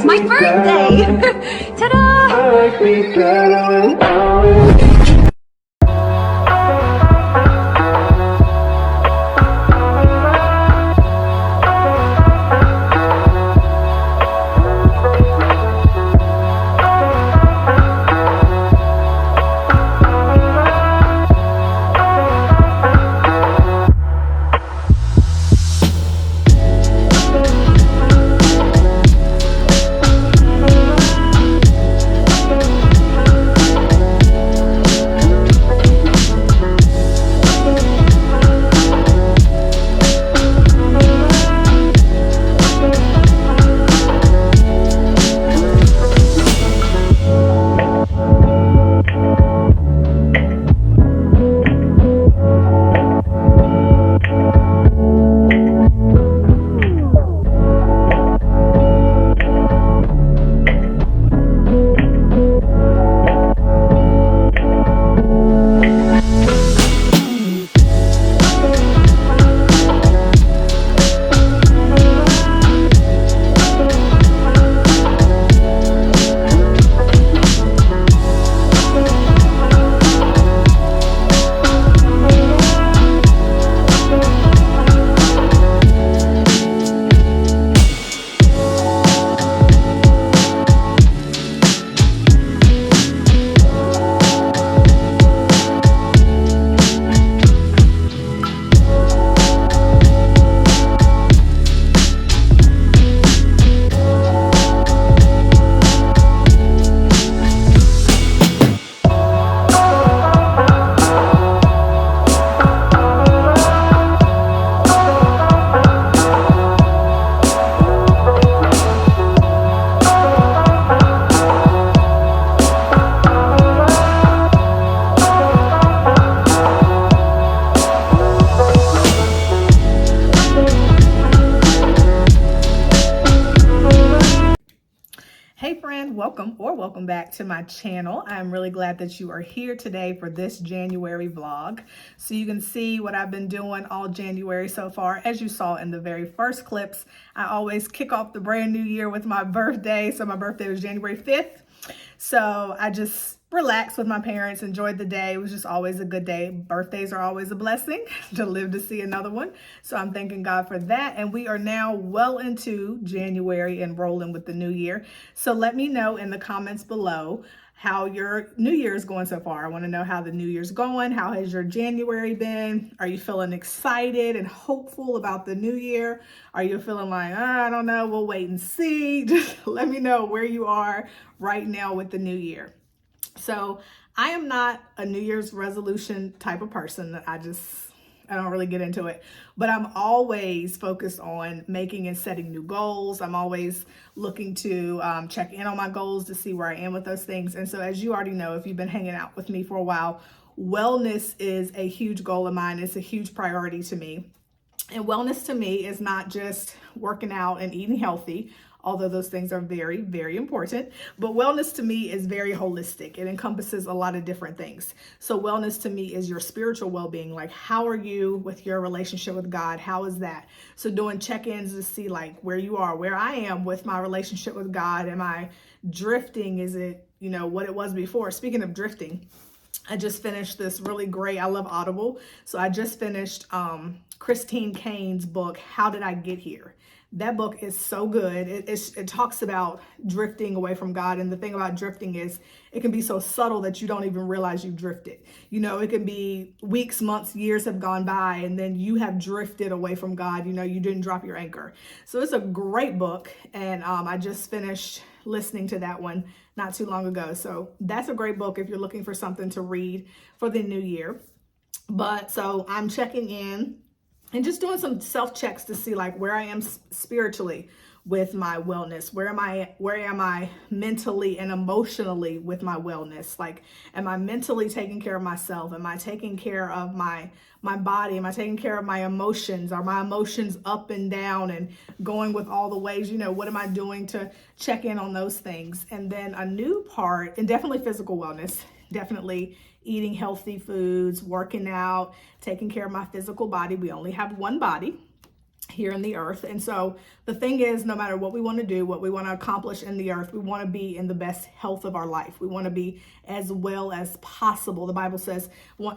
my birthday! Ta-da! Hey friend, welcome back to my channel. I'm really glad that you are here today for this January vlog. So you can see what I've been doing all January so far. As you saw in the very first clips, I always kick off the brand new year with my birthday. So my birthday was January 5th. So I just relaxed with my parents, enjoyed the day. It was just always a good day. Birthdays are always a blessing to live to see another one. So I'm thanking God for that. And we are now well into January and rolling with the new year. So let me know in the comments below how your new year is going so far. I want to know how the new year's going. How has your January been? Are you feeling excited and hopeful about the new year? Are you feeling like, I don't know, we'll wait and see? Just let me know where you are right now with the new year. So I am not a New Year's resolution type of person. I don't really get into it, but I'm always focused on making and setting new goals. I'm always looking to check in on my goals to see where I am with those things. And so as you already know, if you've been hanging out with me for a while, wellness is a huge goal of mine. It's a huge priority to me. And wellness to me is not just working out and eating healthy, although those things are very, very important. But wellness to me is very holistic. It encompasses a lot of different things. So wellness to me is your spiritual well-being. Like, how are you with your relationship with God? How is that? So doing check-ins to see like where you are, where I am with my relationship with God. Am I drifting? Is it, what it was before? Speaking of drifting, I just finished this really great, I love Audible. So I just finished Christine Cain's book, How Did I Get Here? That book is so good. It talks about drifting away from God. And the thing about drifting is it can be so subtle that you don't even realize you've drifted. It can be weeks, months, years have gone by, and then you have drifted away from God. You didn't drop your anchor. So it's a great book. And I just finished listening to that one not too long ago. So that's a great book if you're looking for something to read for the new year. But so I'm checking in and just doing some self-checks to see like where I am spiritually with my wellness. Where am I mentally and emotionally with my wellness? Like, am I mentally taking care of myself? Am I taking care of my body? Am I taking care of my emotions? Are my emotions up and down and going with all the ways? What am I doing to check in on those things? And then a new part, and definitely physical wellness, definitely eating healthy foods, working out, taking care of my physical body. We only have one body. here in the earth. And so the thing is, no matter what we want to do, what we want to accomplish in the earth, we want to be in the best health of our life. We want to be as well as possible. The Bible says,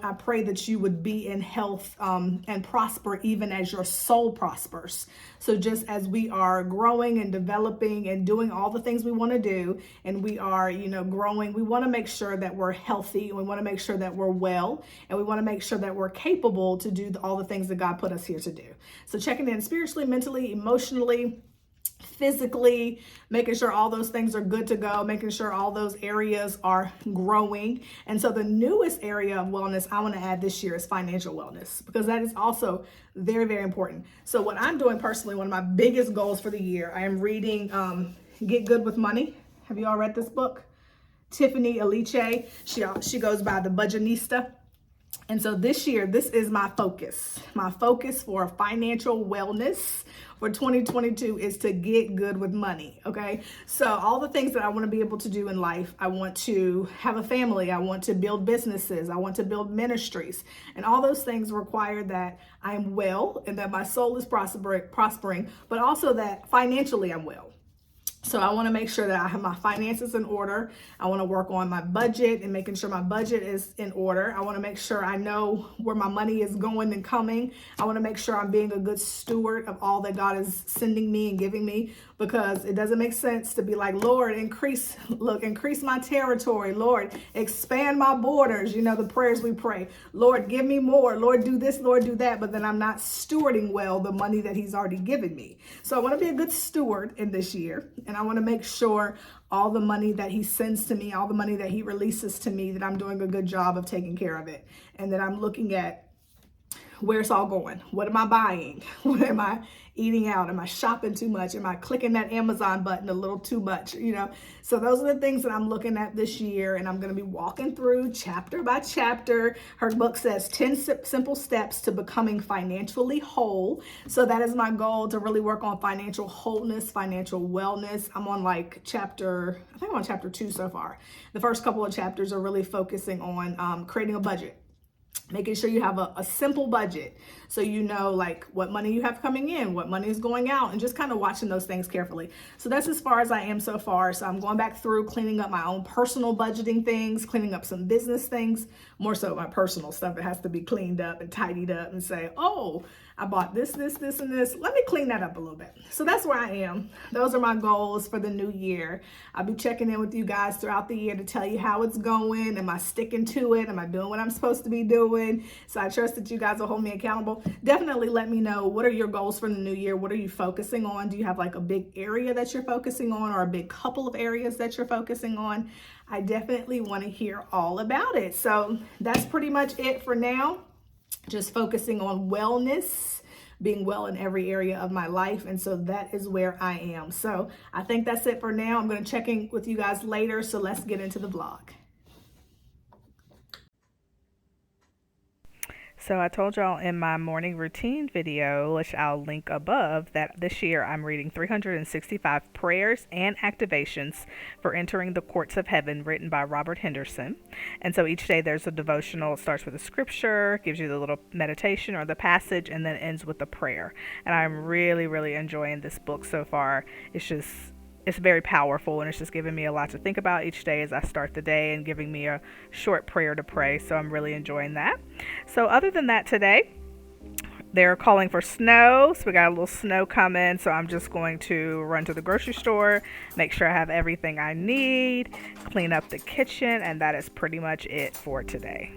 I pray that you would be in health and prosper even as your soul prospers. So just as we are growing and developing and doing all the things we want to do, and we are, growing, we want to make sure that we're healthy, and we want to make sure that we're well, and we want to make sure that we're capable to do all the things that God put us here to do. So checking in spiritually, mentally, emotionally, physically, making sure all those things are good to go, making sure all those areas are growing. And so the newest area of wellness I want to add this year is financial wellness, because that is also very, very important. So what I'm doing personally, one of my biggest goals for the year, I am reading Get Good with Money. Have you all read this book? Tiffany Aliche, she goes by the Budgetnista. And so this year, this is my focus. My focus for financial wellness for 2022 is to get good with money, okay? So all the things that I want to be able to do in life, I want to have a family, I want to build businesses, I want to build ministries, and all those things require that I'm well and that my soul is prospering, but also that financially I'm well. So I want to make sure that I have my finances in order. I want to work on my budget and making sure my budget is in order. I want to make sure I know where my money is going and coming. I want to make sure I'm being a good steward of all that God is sending me and giving me, because it doesn't make sense to be like, Lord, increase my territory. Lord, expand my borders. The prayers we pray. Lord, give me more. Lord, do this, Lord, do that. But then I'm not stewarding well the money that he's already given me. So I want to be a good steward in this year. And I want to make sure all the money that he sends to me, all the money that he releases to me, that I'm doing a good job of taking care of it. And that I'm looking at where it's all going. What am I buying? What am I eating out? Am I shopping too much? Am I clicking that Amazon button a little too much? So those are the things that I'm looking at this year, and I'm going to be walking through chapter by chapter. Her book says 10 simple steps to becoming financially whole. So that is my goal, to really work on financial wholeness, financial wellness. I'm on chapter 2 so far. The first couple of chapters are really focusing on creating a budget. Making sure you have a simple budget, so you know what money you have coming in, what money is going out, and just kind of watching those things carefully. So that's as far as I am so far. So I'm going back through cleaning up my own personal budgeting things, cleaning up some business things, more so my personal stuff. It has to be cleaned up and tidied up and say, oh, I bought this, and this. Let me clean that up a little bit. So that's where I am. Those are my goals for the new year. I'll be checking in with you guys throughout the year to tell you how it's going. Am I sticking to it? Am I doing what I'm supposed to be doing? So I trust that you guys will hold me accountable. Definitely let me know, what are your goals for the new year? What are you focusing on? Do you have a big area that you're focusing on, or a big couple of areas that you're focusing on? I definitely want to hear all about it. So that's pretty much it for now. Just focusing on wellness, being well in every area of my life. And so that is where I am. So I think that's it for now. I'm going to check in with you guys later. So let's get into the vlog. So I told y'all in my morning routine video, which I'll link above, that this year I'm reading 365 prayers and activations for entering the courts of heaven, written by Robert Henderson. And so each day there's a devotional. It starts with a scripture, gives you the little meditation or the passage, and then ends with a prayer. And I'm really, really enjoying this book so far. It's very powerful, and it's just giving me a lot to think about each day as I start the day, and giving me a short prayer to pray. So I'm really enjoying that. So other than that, today they're calling for snow. So we got a little snow coming. So I'm just going to run to the grocery store, make sure I have everything I need, clean up the kitchen, and that is pretty much it for today.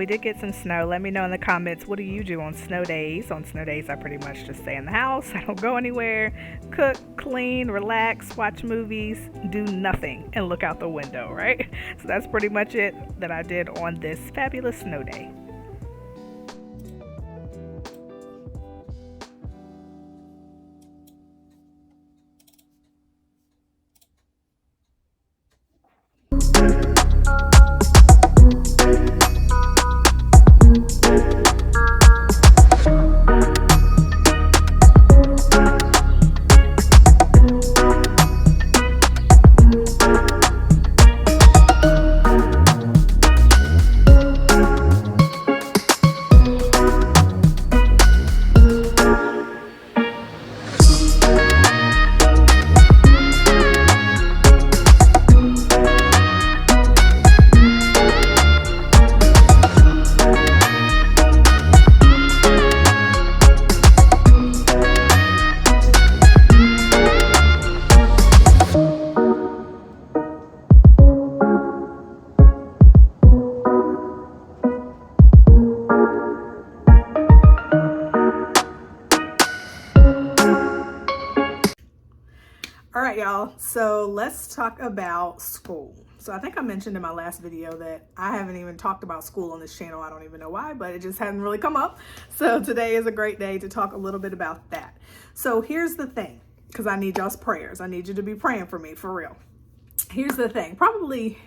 we did get some snow. Let me know in the comments, what do you do on snow days? On snow days, I pretty much just stay in the house. I don't go anywhere. Cook, clean, relax, watch movies, do nothing, and look out the window, right? So that's pretty much it that I did on this fabulous snow day. All right, y'all, so let's talk about school. So I think I mentioned in my last video that I haven't even talked about school on this channel. I don't even know why, but it just hadn't really come up. So today is a great day to talk a little bit about that. So here's the thing, because I need y'all's prayers. I need you to be praying for me, for real. Here's the thing, probably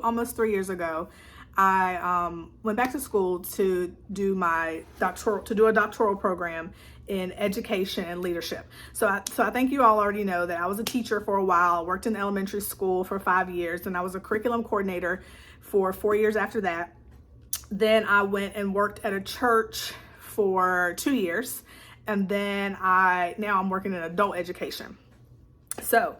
almost 3 years ago, I went back to school to do a doctoral program in education and leadership. So I think you all already know that I was a teacher for a while, worked in elementary school for 5 years, and I was a curriculum coordinator for 4 years after that. Then I went and worked at a church for 2 years, and then now I'm working in adult education. So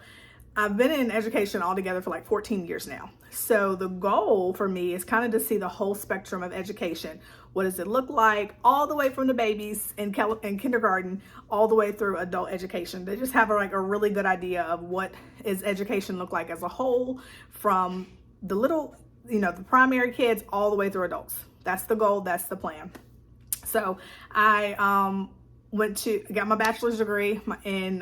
I've been in education altogether for like 14 years now. So the goal for me is kind of to see the whole spectrum of education. What does it look like all the way from the babies in kindergarten all the way through adult education? They just have a really good idea of what is education look like as a whole, from the little, the primary kids all the way through adults. That's the goal. That's the plan. So I got my bachelor's degree in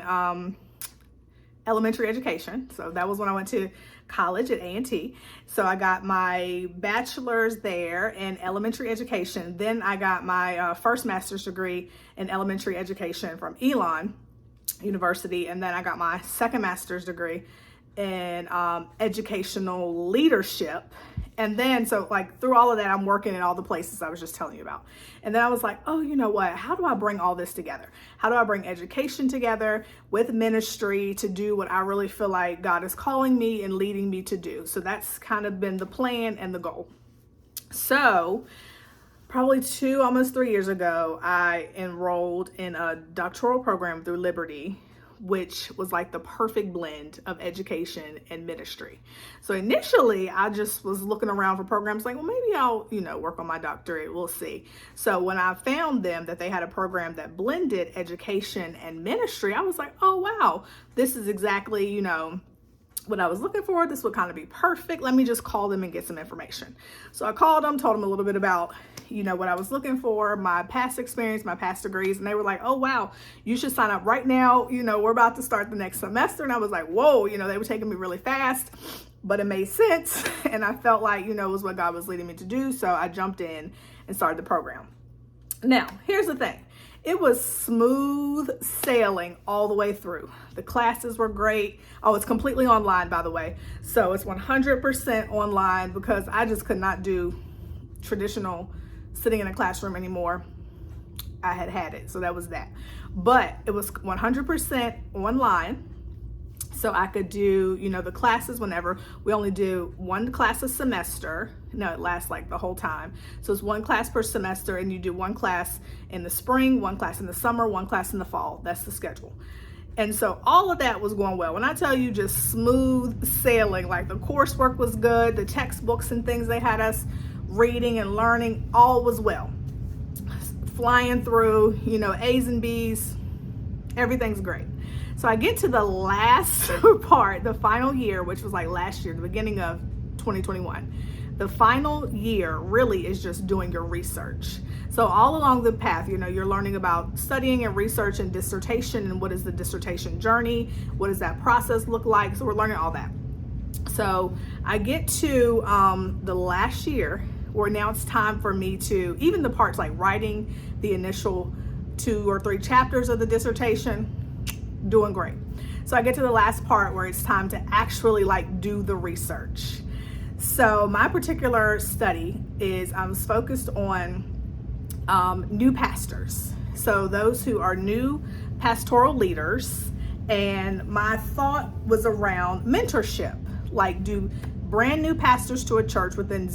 elementary education. So that was when I went to college at A&T. So I got my bachelor's there in elementary education. Then I got my first master's degree in elementary education from Elon University. And then I got my second master's degree in educational leadership. And then, so like through all of that, I'm working in all the places I was just telling you about. And then I was like, oh, you know what? How do I bring all this together? How do I bring education together with ministry to do what I really feel like God is calling me and leading me to do? So that's kind of been the plan and the goal. So probably almost 3 years ago, I enrolled in a doctoral program through Liberty, which was like the perfect blend of education and ministry. So initially I just was looking around for programs like, well, maybe I'll, work on my doctorate. We'll see. So when I found that they had a program that blended education and ministry, I was like, oh, wow, this is exactly, what I was looking for. This would kind of be perfect. Let me just call them and get some information. So I called them, told them a little bit about, what I was looking for, my past experience, my past degrees. And they were like, oh, wow, you should sign up right now. We're about to start the next semester. And I was like, whoa, they were taking me really fast, but it made sense. And I felt like, it was what God was leading me to do. So I jumped in and started the program. Now, here's the thing. It was smooth sailing all the way through. The classes were great. Oh, it's completely online, by the way. So it's 100% online because I just could not do traditional sitting in a classroom anymore. I had it. So that was that. But it was 100% online. So I could do, the classes whenever. We only do one class a semester. No, it lasts like the whole time. So it's one class per semester, and you do one class in the spring, one class in the summer, one class in the fall. That's the schedule. And so all of that was going well. When I tell you just smooth sailing, like the coursework was good, the textbooks and things they had us reading and learning, all was well. Flying through, A's and B's, everything's great. So I get to the last part, the final year, which was like last year, the beginning of 2021. The final year really is just doing your research. So all along the path, you're learning about studying and research and dissertation, and what is the dissertation journey? What does that process look like? So we're learning all that. So I get to the last year where now it's time for me to, even the parts like writing the initial 2 or 3 chapters of the dissertation, doing great. So I get to the last part where it's time to actually do the research. So my particular study is I was focused on new pastors. So those who are new pastoral leaders, and my thought was around mentorship. Do brand new pastors to a church within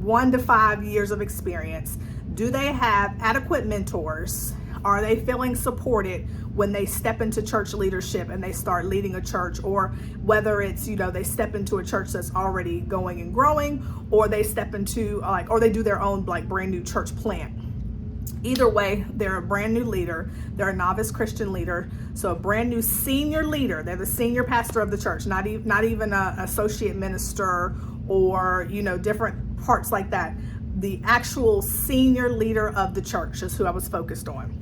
1 to 5 years of experience, do they have adequate mentors? Are they feeling supported when they step into church leadership and they start leading a church? Or whether it's, they step into a church that's already going and growing, or they step into or they do their own brand new church plant. Either way, they're a brand new leader. They're a novice Christian leader. So a brand new senior leader. They're the senior pastor of the church, not even an associate minister or, different parts like that. The actual senior leader of the church is who I was focused on.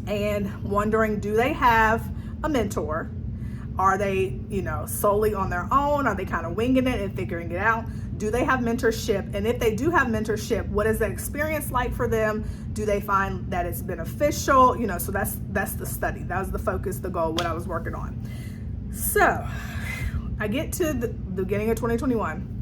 And wondering, do they have a mentor? Are they, solely on their own? Are they kind of winging it and figuring it out? Do they have mentorship? And if they do have mentorship, what is that experience like for them? Do they find that it's beneficial? So that's the study. That was the focus, the goal, what I was working on. So I get to the beginning of 2021.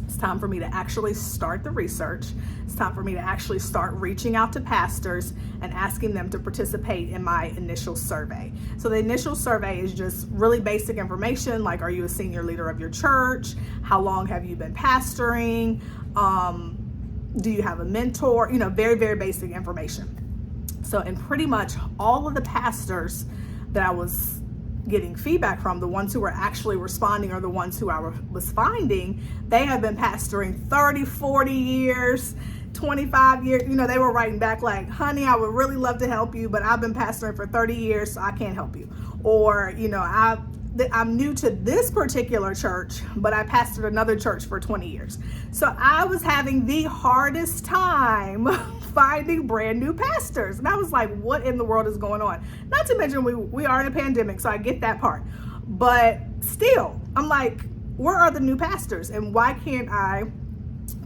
It's time for me to actually start the research. It's time for me to actually start reaching out to pastors and asking them to participate in my initial survey. So the initial survey is just really basic information, like, are you a senior leader of your church? How long have you been pastoring? Do you have a mentor? Very, very basic information. So, and pretty much all of the pastors that I was getting feedback from, the ones who were actually responding or the ones who I was finding, they have been pastoring 30, 40 years, 25 years. They were writing back like, honey, I would really love to help you, but I've been pastoring for 30 years, so I can't help you. Or, I'm new to this particular church, but I pastored another church for 20 years. So I was having the hardest time finding brand new pastors. And I was like, what in the world is going on? Not to mention we are in a pandemic, so I get that part. But still, I'm like, where are the new pastors? And why can't I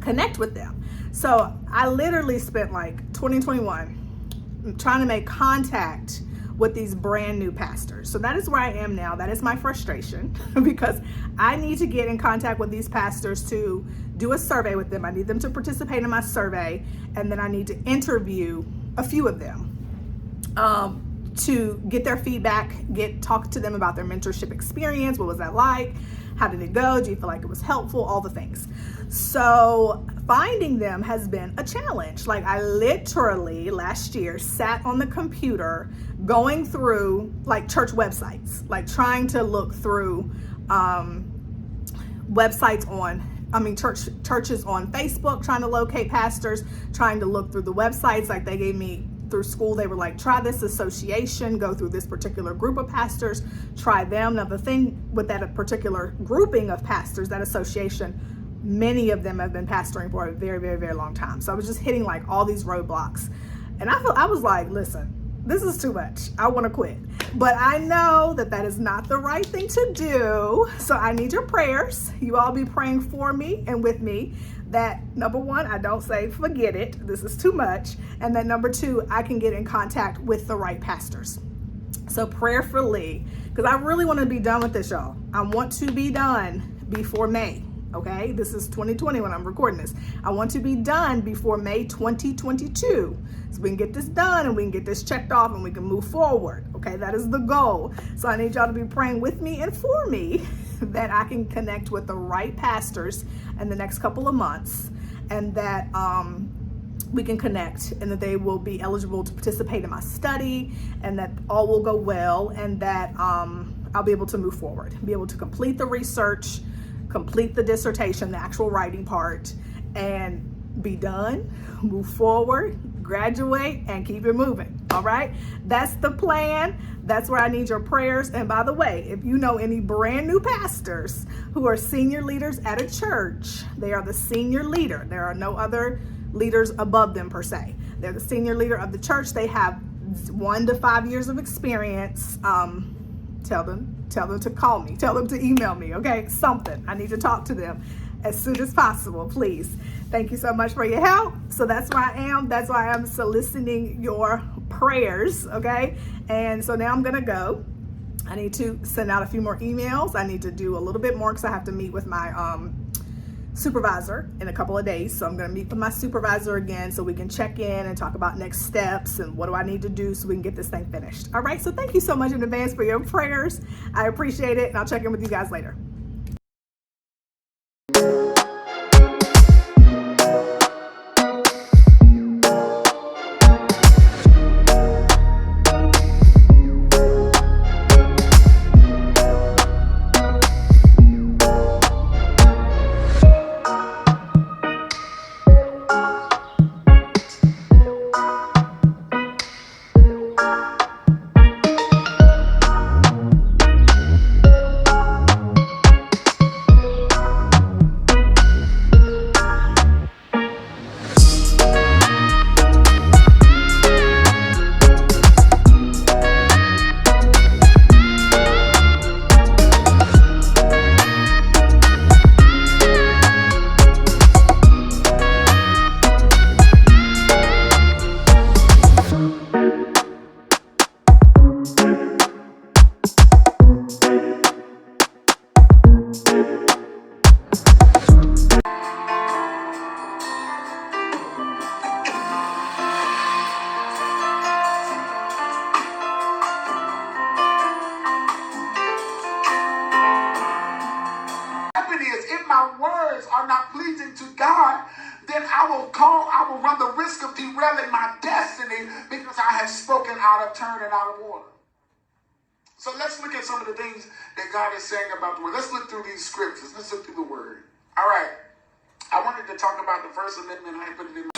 connect with them? So I literally spent 2021 trying to make contact with these brand new pastors. So that is where I am now. That is my frustration because I need to get in contact with these pastors to do a survey with them. I need them to participate in my survey, and then I need to interview a few of them to get their feedback, talk to them about their mentorship experience. What was that like? How did it go? Do you feel like it was helpful? All the things. So finding them has been a challenge. I literally last year sat on the computer going through church websites, trying to look through websites churches on Facebook, trying to locate pastors, trying to look through the websites. They gave me through school, they were like, try this association, go through this particular group of pastors, try them. Now the thing with that particular grouping of pastors, that association, many of them have been pastoring for a very, very, very long time. So I was just hitting all these roadblocks. And I was like, listen, this is too much. I want to quit. But I know that is not the right thing to do. So I need your prayers. You all be praying for me and with me that, number one, I don't say, forget it, this is too much. And then number two, I can get in contact with the right pastors. So prayerfully, because I really want to be done with this, y'all. I want to be done before May. Okay, this is 2020 when I'm recording this. I want to be done before May 2022. So we can get this done and we can get this checked off and we can move forward. Okay, that is the goal. So I need y'all to be praying with me and for me that I can connect with the right pastors in the next couple of months, and that we can connect, and that they will be eligible to participate in my study, and that all will go well, and that I'll be able to move forward, be able to complete the research, complete the dissertation, the actual writing part, and be done, move forward, graduate, and keep it moving. All right, that's the plan. That's where I need your prayers. And by the way, if you know any brand new pastors who are senior leaders at a church, they are the senior leader. There are no other leaders above them per se. They're the senior leader of the church. They have 1 to 5 years of experience. Tell them to call me. Tell them to email me. Okay, something. I need to talk to them as soon as possible, please. Thank you so much for your help. So that's where I am. That's why I'm soliciting your prayers. Okay, and so now I'm gonna go. I need to send out a few more emails. I need to do a little bit more because I have to meet with my supervisor in a couple of days. So I'm going to meet with my supervisor again so we can check in and talk about next steps and what do I need to do so we can get this thing finished. All right, so thank you so much in advance for your prayers. I appreciate it, and I'll check in with you guys later. If my words are not pleasing to God, then I will run the risk of derailing my destiny because I have spoken out of turn and out of order. So let's look at some of the things that God is saying about the word. Let's look through these scriptures. Let's look through the word. All right. I wanted to talk about the First Amendment. I put it in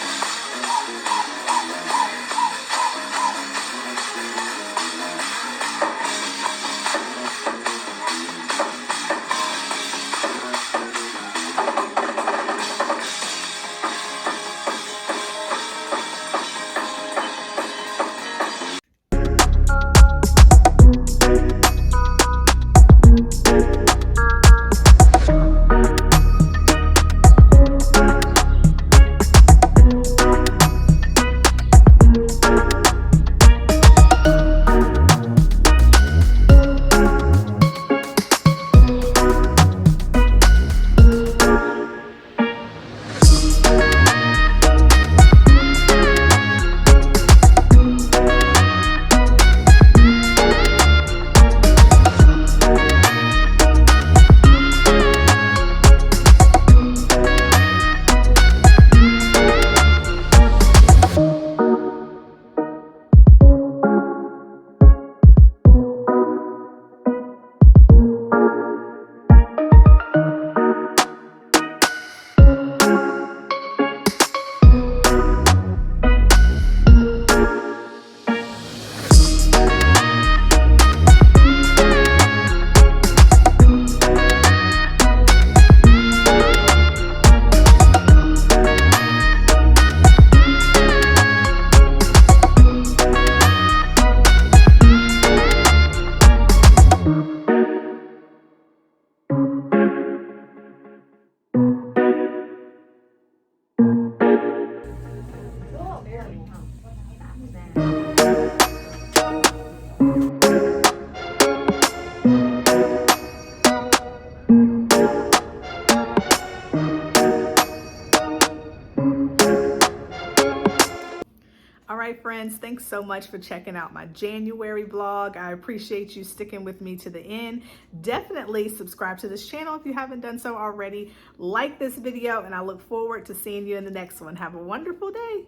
All right, friends, thanks so much for checking out my January vlog. I appreciate you sticking with me to the end. Definitely subscribe to this channel if you haven't done so already. Like this video, and I look forward to seeing you in the next one. Have a wonderful day.